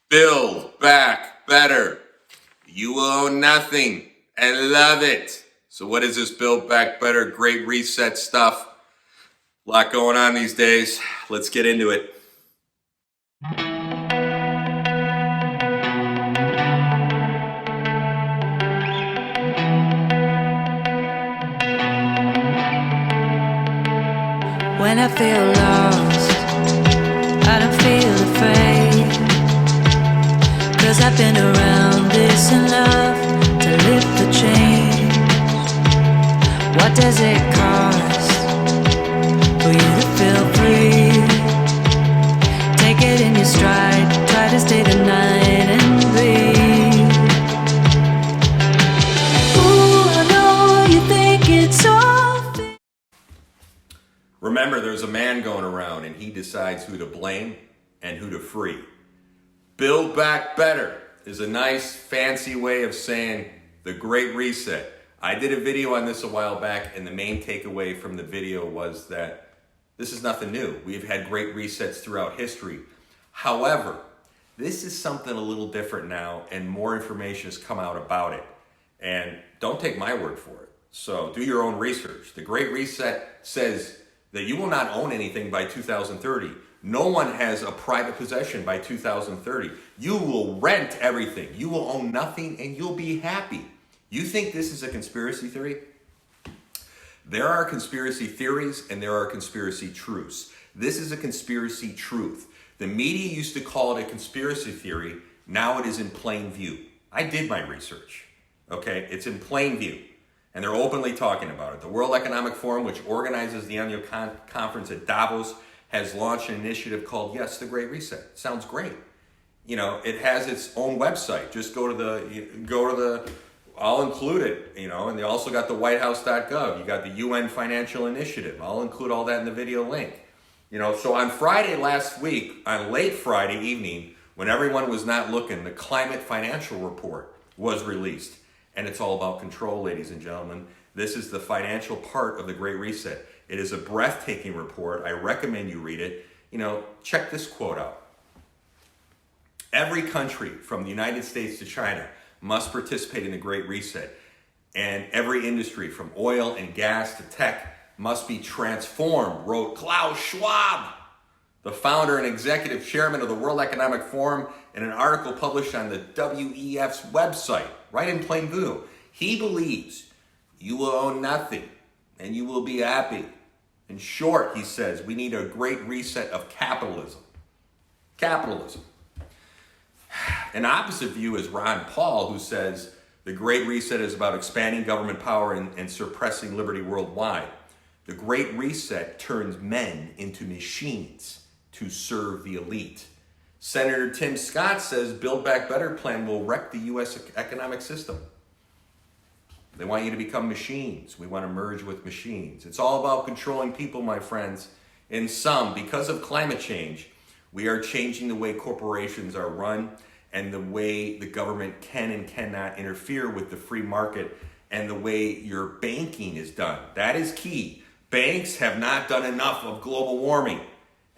Build back better. You will own nothing and love it. So what is this Build Back Better Great Reset stuff? A lot going on these days. Let's get into it. When I feel lost, I don't feel afraid, 'cause I've been around this enough to lift the change. What does it cost for you to feel free? Take it in your stride, try to stay the night and breathe. Ooh, I know you think it's all. Remember, there's a man going around and he decides who to blame and who to free. Build back better is a nice fancy way of saying the Great Reset. I did a video on this a while back, and the main takeaway from the video was that this is nothing new. We've had great resets throughout history. However, this is something a little different now, and more information has come out about it. And don't take my word for it. So do your own research. The Great Reset says that you will not own anything by 2030. No one has a private possession by 2030. You will rent everything. You will own nothing and you'll be happy. You think this is a conspiracy theory? There are conspiracy theories and there are conspiracy truths. This is a conspiracy truth. The media used to call it a conspiracy theory. Now it is in plain view. I did my research. Okay, it's in plain view. And they're openly talking about it. The World Economic Forum, which organizes the annual conference at Davos, has launched an initiative called Yes, the Great Reset. Sounds great. You know, it has its own website. Just go to the, I'll include it, and they also got the whitehouse.gov. You got the UN Financial Initiative. I'll include all that in the video link. So on Friday last week, on late Friday evening, when everyone was not looking, the Climate Financial Report was released. And it's all about control, ladies and gentlemen. This is the financial part of the Great Reset. It is a breathtaking report. I recommend you read it. Check this quote out. Every country from the United States to China must participate in the Great Reset. And every industry from oil and gas to tech must be transformed, wrote Klaus Schwab, the founder and executive chairman of the World Economic Forum, in an article published on the WEF's website, right in plain view. He believes you will own nothing and you will be happy. In short, he says, we need a great reset of capitalism. Capitalism. An opposite view is Ron Paul, who says the Great Reset is about expanding government power and suppressing liberty worldwide. The Great Reset turns men into machines to serve the elite. Senator Tim Scott says Build Back Better plan will wreck the U.S. economic system. They want you to become machines. We want to merge with machines. It's all about controlling people, my friends. In sum, because of climate change, we are changing the way corporations are run and the way the government can and cannot interfere with the free market and the way your banking is done. That is key. Banks have not done enough of global warming,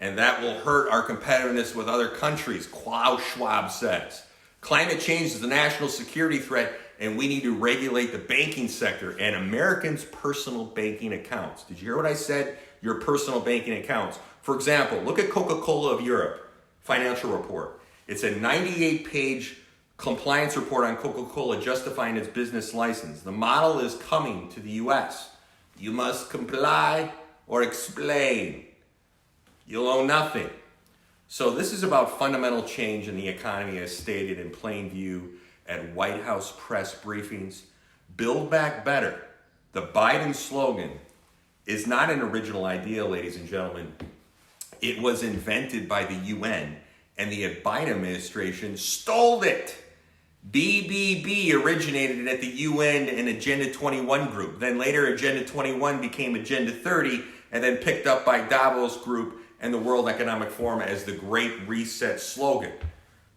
and that will hurt our competitiveness with other countries, Klaus Schwab says. Climate change is a national security threat, and we need to regulate the banking sector and Americans' personal banking accounts. Did you hear what I said? Your personal banking accounts. For example, look at Coca-Cola of Europe, financial report. It's a 98-page compliance report on Coca-Cola justifying its business license. The model is coming to the U.S. You must comply or explain. You'll own nothing. So this is about fundamental change in the economy as stated in plain view at White House press briefings. Build Back Better, the Biden slogan, is not an original idea, ladies and gentlemen. It was invented by the UN, and the Biden administration stole it. BBB originated at the UN and Agenda 21 group. Then later Agenda 21 became Agenda 30, and then picked up by Davos group and the World Economic Forum as the Great Reset slogan.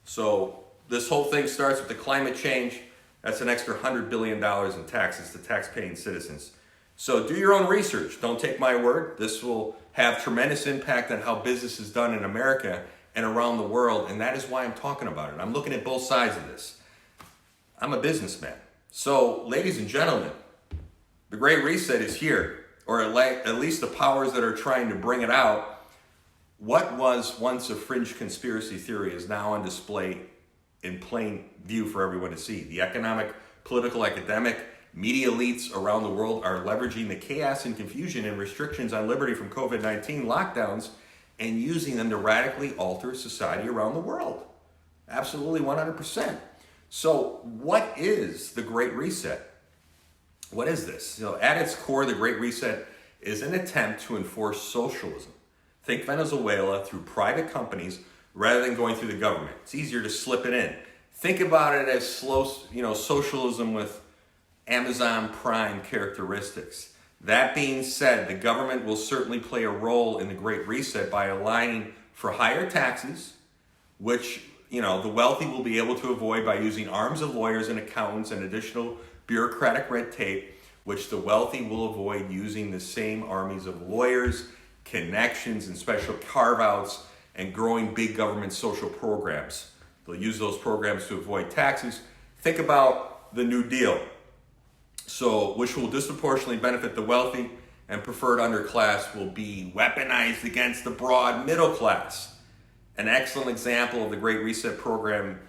So this whole thing starts with the climate change. That's an extra $100 billion in taxes to tax-paying citizens. So do your own research. Don't take my word. This will have tremendous impact on how business is done in America and around the world, and that is why I'm talking about it. I'm looking at both sides of this. I'm a businessman. So, ladies and gentlemen, the Great Reset is here, or at least the powers that are trying to bring it out. What was once a fringe conspiracy theory is now on display in plain view for everyone to see. The economic, political, academic, media elites around the world are leveraging the chaos and confusion and restrictions on liberty from COVID-19 lockdowns and using them to radically alter society around the world. Absolutely 100%. So what is the Great Reset? What is this? At its core, the Great Reset is an attempt to enforce socialism. Think Venezuela through private companies rather than going through the government. It's easier to slip it in. Think about it as socialism with Amazon Prime characteristics. That being said, the government will certainly play a role in the Great Reset by aligning for higher taxes, which the wealthy will be able to avoid by using arms of lawyers and accountants and additional bureaucratic red tape, which the wealthy will avoid using the same armies of lawyers, connections, and special carve-outs and growing big government social programs. They'll use those programs to avoid taxes. Think about the New Deal. Which will disproportionately benefit the wealthy, and preferred underclass will be weaponized against the broad middle class. An excellent example of the Great Reset program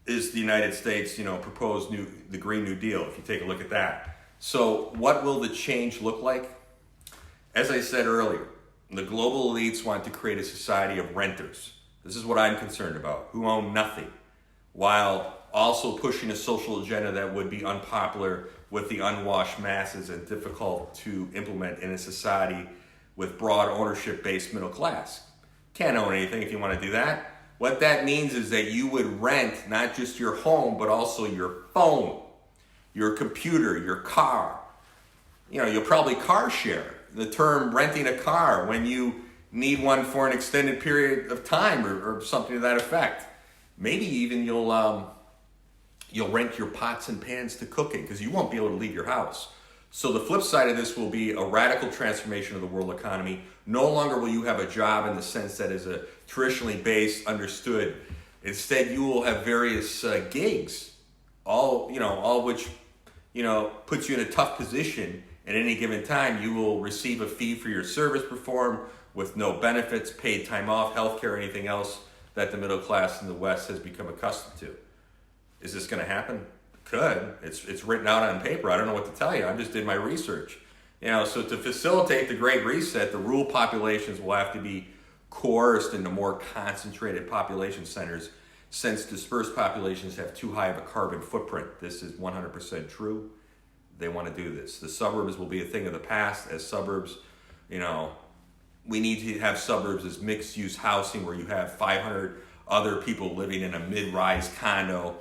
is the United States, proposed the Green New Deal, if you take a look at that. So what will the change look like? As I said earlier, the global elites want to create a society of renters. This is what I'm concerned about, who own nothing, while also pushing a social agenda that would be unpopular with the unwashed masses and difficult to implement in a society with broad ownership-based middle class. Can't own anything if you want to do that. What that means is that you would rent not just your home, but also your phone, your computer, your car. You'll probably car share. The term renting a car when you need one for an extended period of time or something to that effect. Maybe even you'll rent your pots and pans to cook in because you won't be able to leave your house. So the flip side of this will be a radical transformation of the world economy. No longer will you have a job in the sense that is a traditionally based, understood. Instead, you will have various gigs, all which puts you in a tough position. At any given time, you will receive a fee for your service performed with no benefits, paid time off, healthcare, anything else that the middle class in the West has become accustomed to. Is this going to happen? It could. It's written out on paper. I don't know what to tell you. I just did my research. So to facilitate the Great Reset, the rural populations will have to be coerced into more concentrated population centers since dispersed populations have too high of a carbon footprint. This is 100% true. They want to do this. The suburbs will be a thing of the past. As suburbs, we need to have suburbs as mixed-use housing where you have 500 other people living in a mid-rise condo,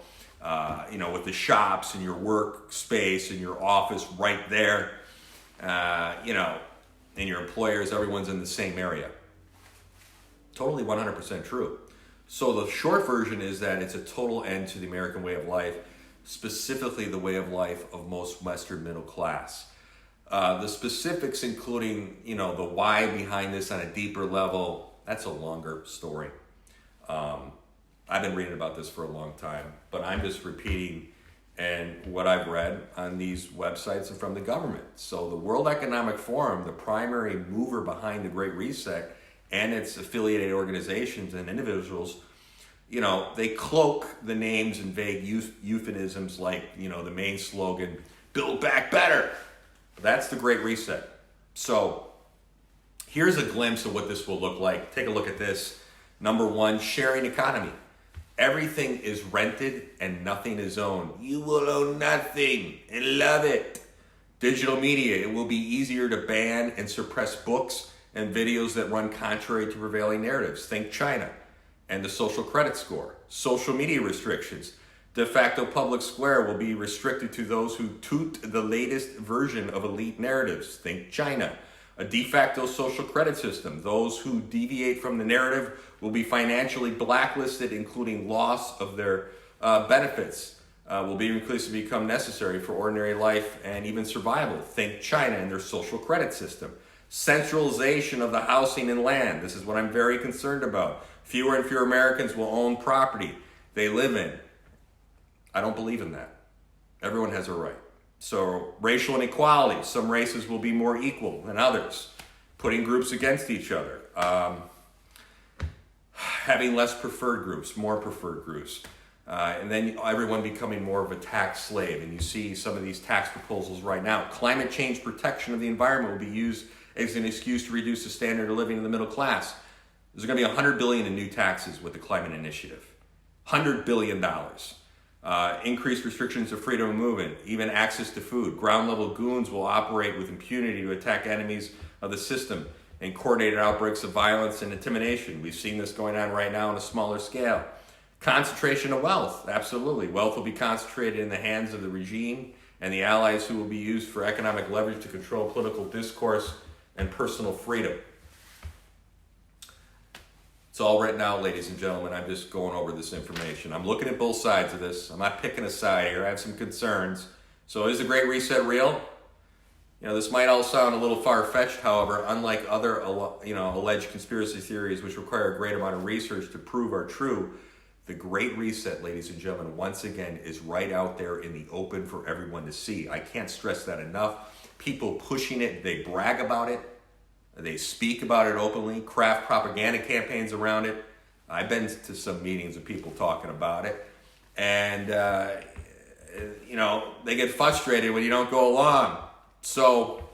with the shops and your workspace and your office right there, and your employers, everyone's in the same area. Totally 100% true. So the short version is that it's a total end to the American way of life, specifically the way of life of most Western middle class. The specifics, including, the why behind this on a deeper level, that's a longer story. I've been reading about this for a long time, but I'm just repeating and what I've read on these websites and from the government. So the World Economic Forum, the primary mover behind the Great Reset and its affiliated organizations and individuals, they cloak the names in vague euphemisms like, the main slogan, Build Back Better. That's the Great Reset. So here's a glimpse of what this will look like. Take a look at this. Number one, sharing economy. Everything is rented and nothing is owned. You will own nothing and love it. Digital media. It will be easier to ban and suppress books and videos that run contrary to prevailing narratives. Think China and the social credit score. Social media restrictions. De facto public square will be restricted to those who toot the latest version of elite narratives. Think China. A de facto social credit system. Those who deviate from the narrative will be financially blacklisted, including loss of their benefits. Will be increasingly become necessary for ordinary life and even survival. Think China and their social credit system. Centralization of the housing and land. This is what I'm very concerned about. Fewer and fewer Americans will own property they live in. I don't believe in that. Everyone has a right. So racial inequality. Some races will be more equal than others. Putting groups against each other. Having less preferred groups, more preferred groups. And then everyone becoming more of a tax slave. And you see some of these tax proposals right now. Climate change protection of the environment will be used as an excuse to reduce the standard of living in the middle class. There's going to be $100 billion in new taxes with the climate initiative. $100 billion. Increased restrictions of freedom of movement, even access to food. Ground level goons will operate with impunity to attack enemies of the system and coordinated outbreaks of violence and intimidation. We've seen this going on right now on a smaller scale. Concentration of wealth, absolutely. Wealth will be concentrated in the hands of the regime and the allies who will be used for economic leverage to control political discourse and personal freedom. It's all written out, ladies and gentlemen. I'm just going over this information. I'm looking at both sides of this. I'm not picking a side here. I have some concerns. So is the Great Reset real? This might all sound a little far-fetched, however, unlike other alleged conspiracy theories which require a great amount of research to prove are true. The Great Reset, ladies and gentlemen, once again, is right out there in the open for everyone to see. I can't stress that enough. People pushing it, they brag about it. They speak about it openly, craft propaganda campaigns around it. I've been to some meetings of people talking about it. And, they get frustrated when you don't go along. So,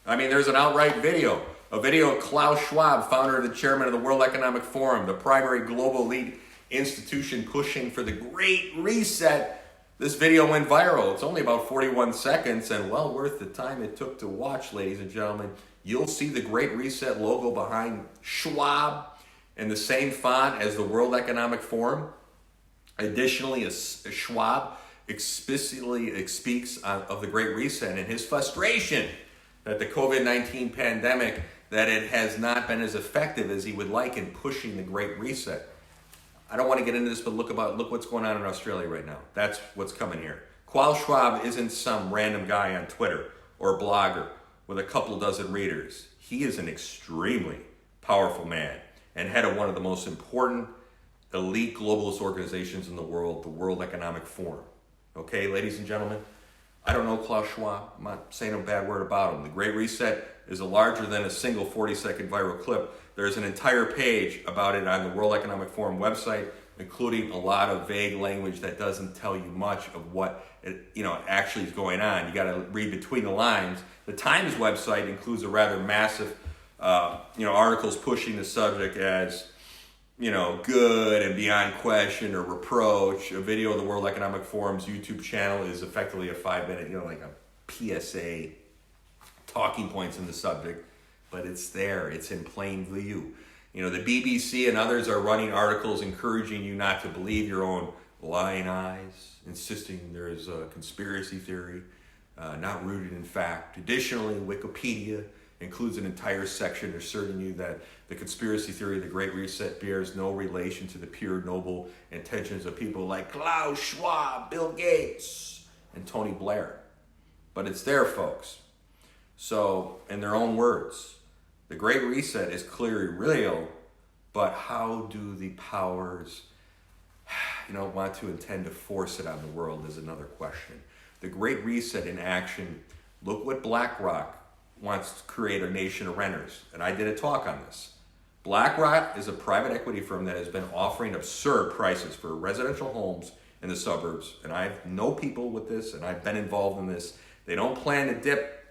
there's an outright video. A video of Klaus Schwab, founder and the chairman of the World Economic Forum, the primary global elite institution pushing for the Great Reset. This video went viral. It's only about 41 seconds and well worth the time it took to watch, ladies and gentlemen. You'll see the Great Reset logo behind Schwab in the same font as the World Economic Forum. Additionally, Schwab explicitly speaks of the Great Reset and his frustration that the COVID-19 pandemic, that it has not been as effective as he would like in pushing the Great Reset. I don't want to get into this, but look what's going on in Australia right now. That's what's coming here. Klaus Schwab isn't some random guy on Twitter or blogger with a couple dozen readers. He is an extremely powerful man and head of one of the most important elite globalist organizations in the world, the World Economic Forum. Okay, ladies and gentlemen, I don't know Klaus Schwab. I'm not saying a bad word about him. The Great Reset is larger than a single 40-second viral clip. There's an entire page about it on the World Economic Forum website, including a lot of vague language that doesn't tell you much of what actually is going on. You got to read between the lines. The Times website includes a rather massive, articles pushing the subject as, good and beyond question or reproach. A video of the World Economic Forum's YouTube channel is effectively a 5-minute, like a PSA, talking points in the subject, but it's there. It's in plain view. The BBC and others are running articles encouraging you not to believe your own lying eyes, insisting there is a conspiracy theory, not rooted in fact. Additionally, Wikipedia includes an entire section asserting you that the conspiracy theory of the Great Reset bears no relation to the pure noble intentions of people like Klaus Schwab, Bill Gates, and Tony Blair. But it's there, folks. So, in their own words, the Great Reset is clearly real, but how do the powers, want to intend to force it on the world is another question. The Great Reset in action, look what BlackRock wants to create a nation of renters. And I did a talk on this. BlackRock is a private equity firm that has been offering absurd prices for residential homes in the suburbs. And I know people with this, and I've been involved in this. They don't plan to dip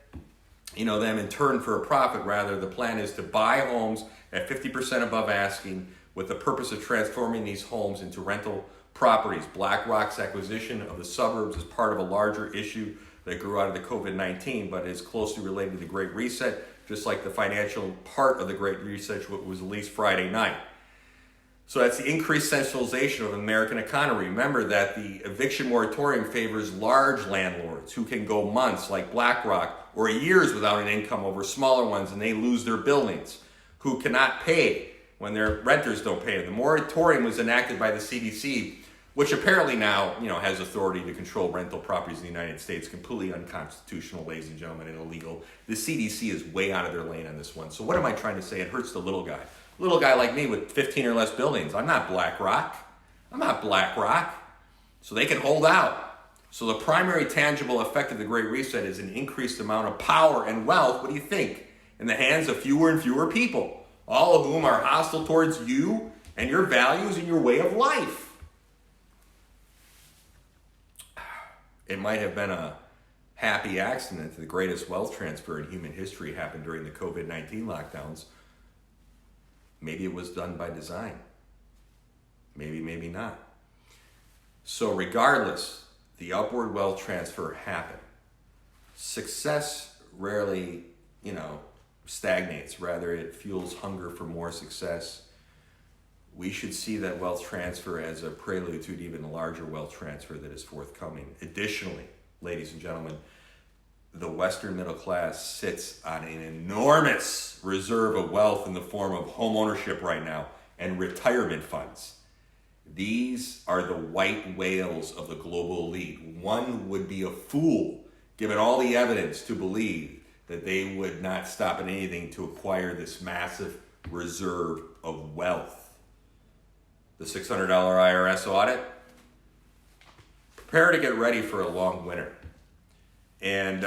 them in turn for a profit. Rather, the plan is to buy homes at 50% above asking with the purpose of transforming these homes into rental properties. BlackRock's acquisition of the suburbs is part of a larger issue that grew out of the COVID-19, but is closely related to the Great Reset, just like the financial part of the Great Reset, which was released Friday night. So that's the increased centralization of the American economy. Remember that the eviction moratorium favors large landlords who can go months, like BlackRock, or years without an income over smaller ones, and they lose their buildings, who cannot pay when their renters don't pay. The moratorium was enacted by the CDC which apparently now, has authority to control rental properties in the United States. Completely unconstitutional, ladies and gentlemen, and illegal. The CDC is way out of their lane on this one. So what am I trying to say? It hurts the little guy. Little guy like me with 15 or less buildings. I'm not BlackRock. So they can hold out. So the primary tangible effect of the Great Reset is an increased amount of power and wealth, what do you think, in the hands of fewer and fewer people, all of whom are hostile towards you and your values and your way of life. It might have been a happy accident that the greatest wealth transfer in human history happened during the COVID-19 lockdowns. Maybe it was done by design. Maybe not. So regardless, the upward wealth transfer happened. Success rarely, stagnates. Rather, it fuels hunger for more success. We should see that wealth transfer as a prelude to an even larger wealth transfer that is forthcoming. Additionally, ladies and gentlemen, the Western middle class sits on an enormous reserve of wealth in the form of home ownership right now and retirement funds. These are the white whales of the global elite. One would be a fool, given all the evidence, to believe that they would not stop at anything to acquire this massive reserve of wealth. The $600 IRS audit, prepare to get ready for a long winter. And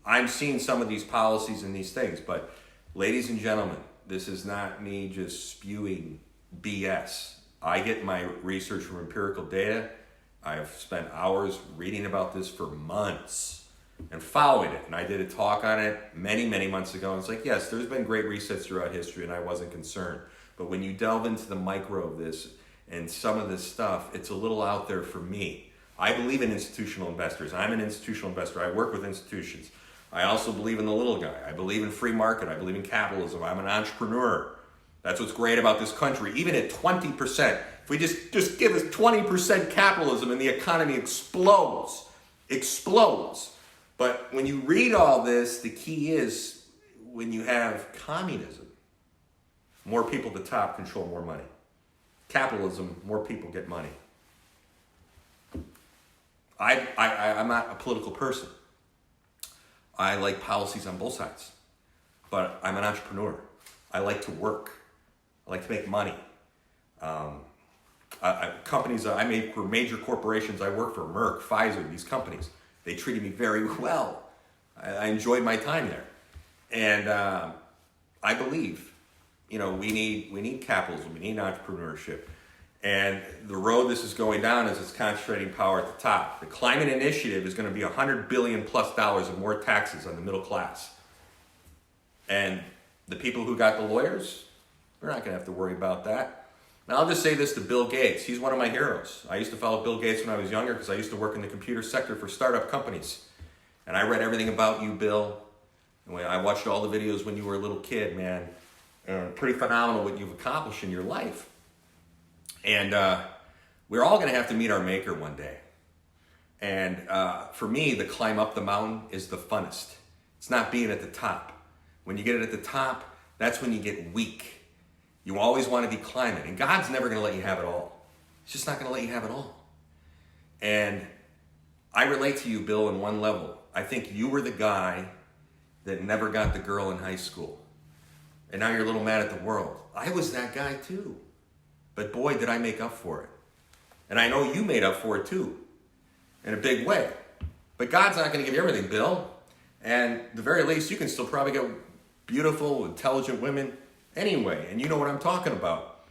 I'm seeing some of these policies and these things, but ladies and gentlemen, this is not me just spewing BS. I get my research from empirical data. I've spent hours reading about this for months and following it. And I did a talk on it many, many months ago. And it's like, yes, there's been great resets throughout history and I wasn't concerned. But when you delve into the micro of this and some of this stuff, it's a little out there for me. I believe in institutional investors. I'm an institutional investor. I work with institutions. I also believe in the little guy. I believe in free market. I believe in capitalism. I'm an entrepreneur. That's what's great about this country. Even at 20%, if we just give us 20% capitalism and the economy explodes. But when you read all this, the key is when you have communism, more people at the top control more money. Capitalism, more people get money. I'm not a political person. I like policies on both sides. But I'm an entrepreneur. I like to work. I like to make money. Companies I make for major corporations, I work for Merck, Pfizer, these companies. They treated me very well. I enjoyed my time there. And I believe, we need capitalism, we need entrepreneurship. And the road this is going down is it's concentrating power at the top. The climate initiative is going to be $100 billion plus of more taxes on the middle class. And the people who got the lawyers, we're not going to have to worry about that. Now, I'll just say this to Bill Gates. He's one of my heroes. I used to follow Bill Gates when I was younger because I used to work in the computer sector for startup companies. And I read everything about you, Bill. And I watched all the videos when you were a little kid, man. Pretty phenomenal what you've accomplished in your life. And we're all going to have to meet our maker one day. And for me, the climb up the mountain is the funnest. It's not being at the top. When you get it at the top, that's when you get weak. You always want to be climbing. And God's never going to let you have it all. He's just not going to let you have it all. And I relate to you, Bill, in one level. I think you were the guy that never got the girl in high school. And now you're a little mad at the world. I was that guy too. But boy, did I make up for it. And I know you made up for it too. In a big way. But God's not going to give you everything, Bill. And at the very least, you can still probably get beautiful, intelligent women anyway. And you know what I'm talking about.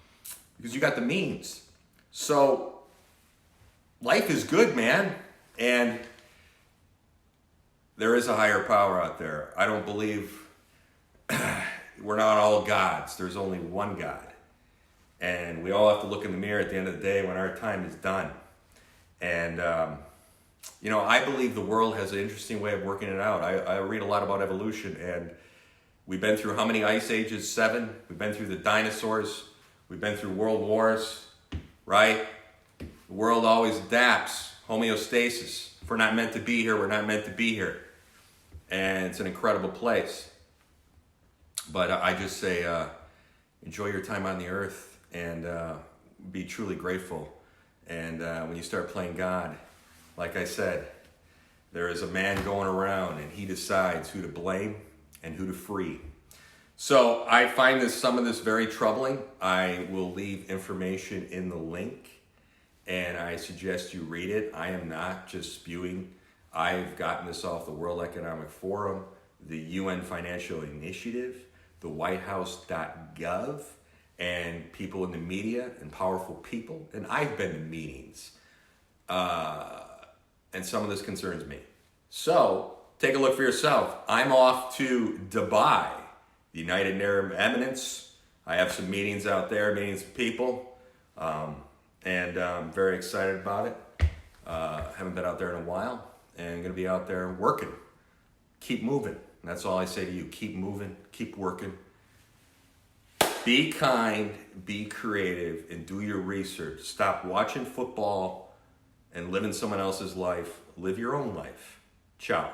Because you got the means. So, life is good, man. And there is a higher power out there. I don't believe we're not all gods. There's only one God. And we all have to look in the mirror at the end of the day when our time is done. And, I believe the world has an interesting way of working it out. I read a lot about evolution, and we've been through how many ice ages? 7. We've been through the dinosaurs. We've been through world wars, right? The world always adapts. Homeostasis. If we're not meant to be here, we're not meant to be here. And it's an incredible place. But I just say, enjoy your time on the earth and be truly grateful And when you start playing God, like I said, there is a man going around and he decides who to blame and who to free. So I find some of this very troubling. I will leave information in the link and I suggest you read it. I am not just spewing. I've gotten this off the World Economic Forum, the UN Financial Initiative, the whitehouse.gov, and people in the media and powerful people. And I've been to meetings. And some of this concerns me. So take a look for yourself. I'm off to Dubai, the United Arab Emirates. I have some meetings out there, meetings with people. And I'm very excited about it. Haven't been out there in a while. And I'm going to be out there working. Keep moving. That's all I say to you. Keep moving. Keep working. Be kind. Be creative. And do your research. Stop watching football and living someone else's life. Live your own life. Ciao.